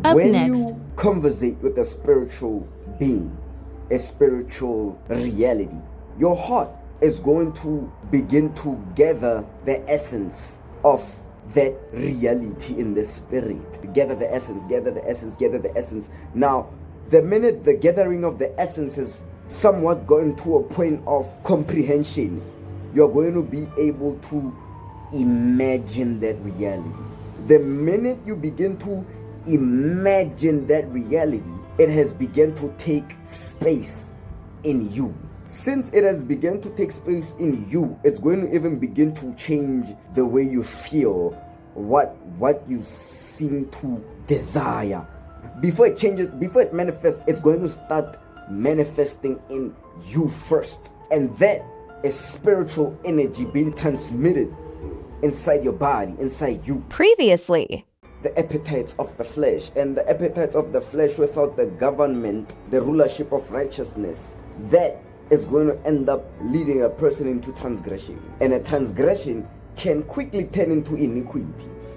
Up When next. you conversate with a spiritual being, a spiritual reality, your heart is going to begin to gather the essence of that reality in the spirit. Gather the essence, gather the essence, gather the essence. Now, the minute the gathering of the essence is somewhat going to a point of comprehension, you're going to be able to imagine that reality. The minute you begin to imagine that reality, it has begun to take space in you. Since it has begun to take space in you, it's going to even begin to change the way you feel, what you seem to desire. Before it changes, before it manifests, it's going to start manifesting in you first. And that is spiritual energy being transmitted inside your body, inside you. Previously. The appetites of the flesh, and the appetites of the flesh without the government, the rulership of righteousness, that is going to end up leading a person into transgression. And a transgression can quickly turn into iniquity,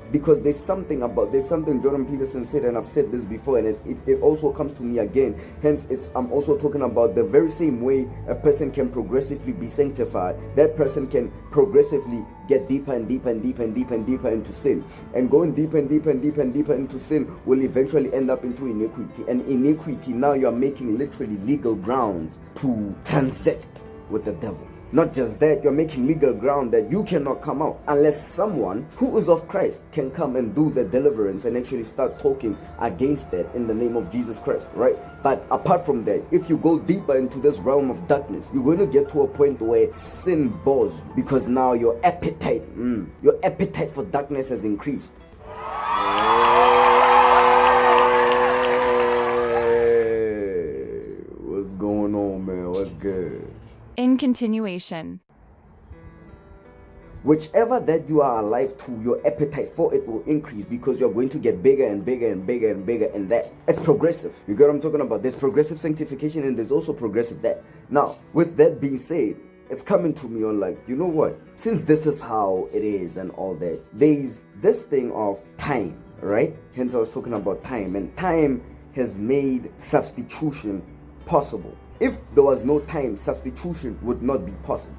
because there's something Jordan Peterson said, and I've said this before, and it also comes to me again. Hence, I'm also talking about the very same way a person can progressively be sanctified. That person can progressively get deeper and deeper and deeper and deeper and deeper into sin. And going deeper and deeper and deeper and deeper into sin will eventually end up into iniquity. And iniquity, now you're making literally legal grounds to transact with the devil. Not just that, you're making legal ground that you cannot come out unless someone who is of Christ can come and do the deliverance and actually start talking against that in the name of Jesus Christ, right? But apart from that, if you go deeper into this realm of darkness, you're going to get to a point where sin bores you, because now your appetite for darkness has increased. Hey, what's going on, man? What's good? In continuation. Whichever that you are alive to, your appetite for it will increase, because you're going to get bigger and bigger and bigger and bigger, and that it's progressive. You get what I'm talking about? There's progressive sanctification and there's also progressive that. Now, with that being said, it's coming to me on like, you know what? Since this is how it is and all that, there's this thing of time, right? Hence I was talking about time, and time has made substitution possible. If there was no time, substitution would not be possible.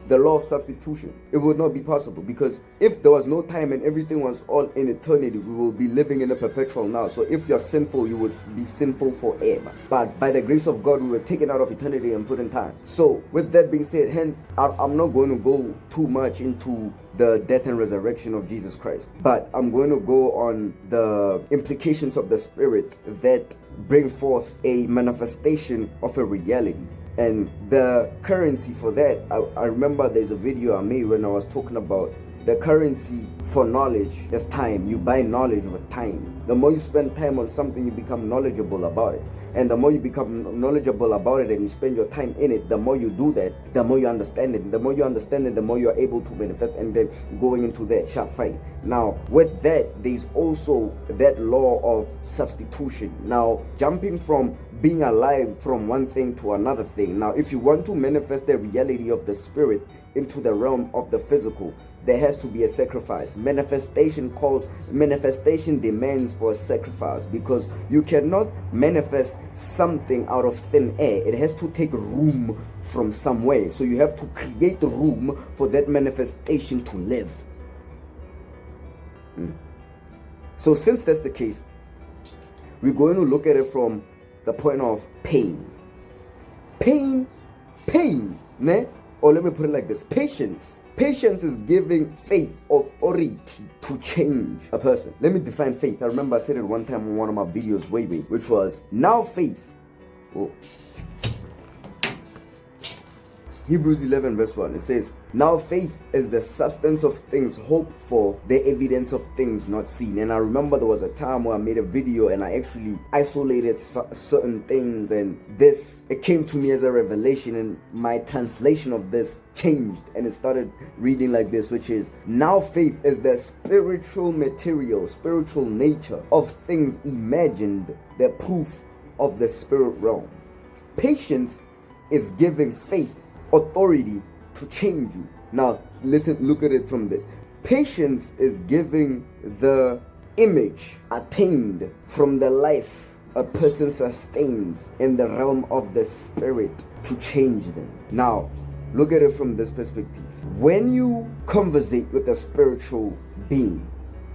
The law of substitution, it would not be possible, because if there was no time and everything was all in eternity, we will be living in a perpetual now. So if you're sinful, you would be sinful forever. But by the grace of God, we were taken out of eternity and put in time. So with that being said, hence, I'm not going to go too much into the death and resurrection of Jesus Christ, but I'm going to go on the implications of the Spirit that bring forth a manifestation of a reality. And the currency for that, I remember there's a video I made when I was talking about the currency for knowledge is time. You buy knowledge with time. The more you spend time on something, you become knowledgeable about it. And the more you become knowledgeable about it and you spend your time in it, the more you do that, the more you understand it. The more you understand it, the more you're able to manifest, and then going into that sharp fight. Now, with that, there's also that law of substitution. Now, jumping from being alive from one thing to another thing. Now, if you want to manifest the reality of the Spirit into the realm of the physical, there has to be a sacrifice. Manifestation demands for a sacrifice, because you cannot manifest something out of thin air. It has to take room from somewhere. So you have to create room for that manifestation to live. So since that's the case, we're going to look at it from the point of pain. Pain, ne? Or let me put it like this: patience. Patience is giving faith authority to change a person. Let me define faith. I remember I said it one time in one of my videos way back, which was, now faith. Hebrews 11 verse 1, it says, now faith is the substance of things hoped for, the evidence of things not seen. And I remember there was a time where I made a video and I actually isolated certain things, and it came to me as a revelation, and my translation of this changed, and it started reading like this, which is, now faith is the spiritual material, spiritual nature of things imagined, the proof of the spirit realm. Patience is giving faith authority to change you. Now listen, look at it from this. Patience is giving the image attained from the life a person sustains in the realm of the spirit to change them. Now, look at it from this perspective. When you conversate with a spiritual being,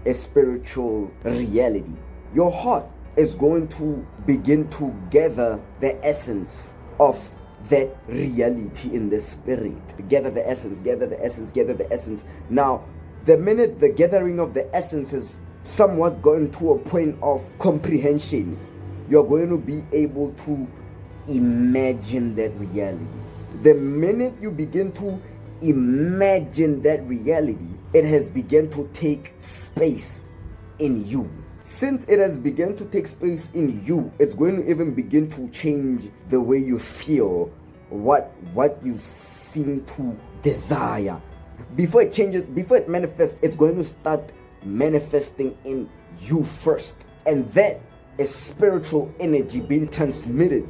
a spiritual reality, your heart is going to begin to gather the essence of that reality in the spirit. Gather the essence, gather the essence, gather the essence. Now, the minute the gathering of the essence is somewhat going to a point of comprehension, you're going to be able to imagine that reality. The minute you begin to imagine that reality, it has begun to take space in you. Since it has begun to take space in you, it's going to even begin to change the way you feel, what you seem to desire. Before it changes, before it manifests, it's going to start manifesting in you first. And that is spiritual energy being transmitted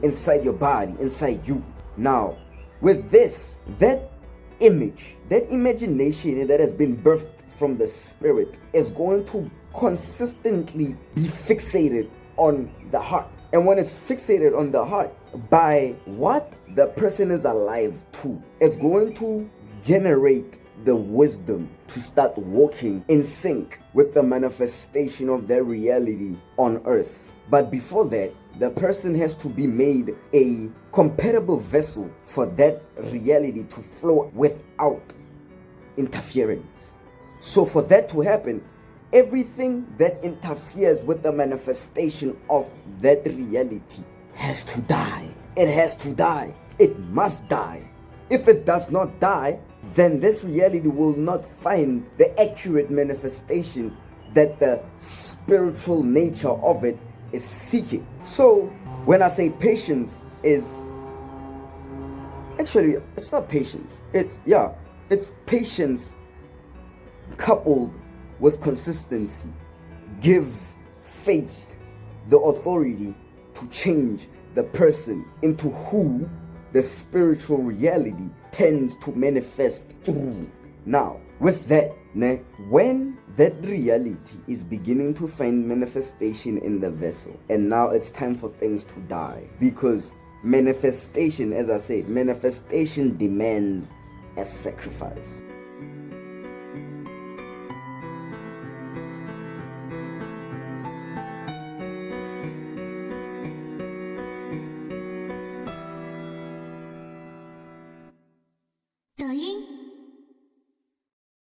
inside your body, inside you. Now, with this, that image, that imagination that has been birthed from the spirit is going to consistently be fixated on the heart. And when it's fixated on the heart, by what the person is alive to, it's going to generate the wisdom to start walking in sync with the manifestation of their reality on earth. But before that, the person has to be made a compatible vessel for that reality to flow without interference. So for that to happen, everything that interferes with the manifestation of that reality has to die. It has to die. It must die. If it does not die, then this reality will not find the accurate manifestation that the spiritual nature of it is seeking. So when I say patience is actually, it's not patience. It's patience coupled with consistency gives faith the authority to change the person into who the spiritual reality tends to manifest through. Now, with that, when that reality is beginning to find manifestation in the vessel, and now it's time for things to die, because manifestation, as I said, manifestation demands a sacrifice.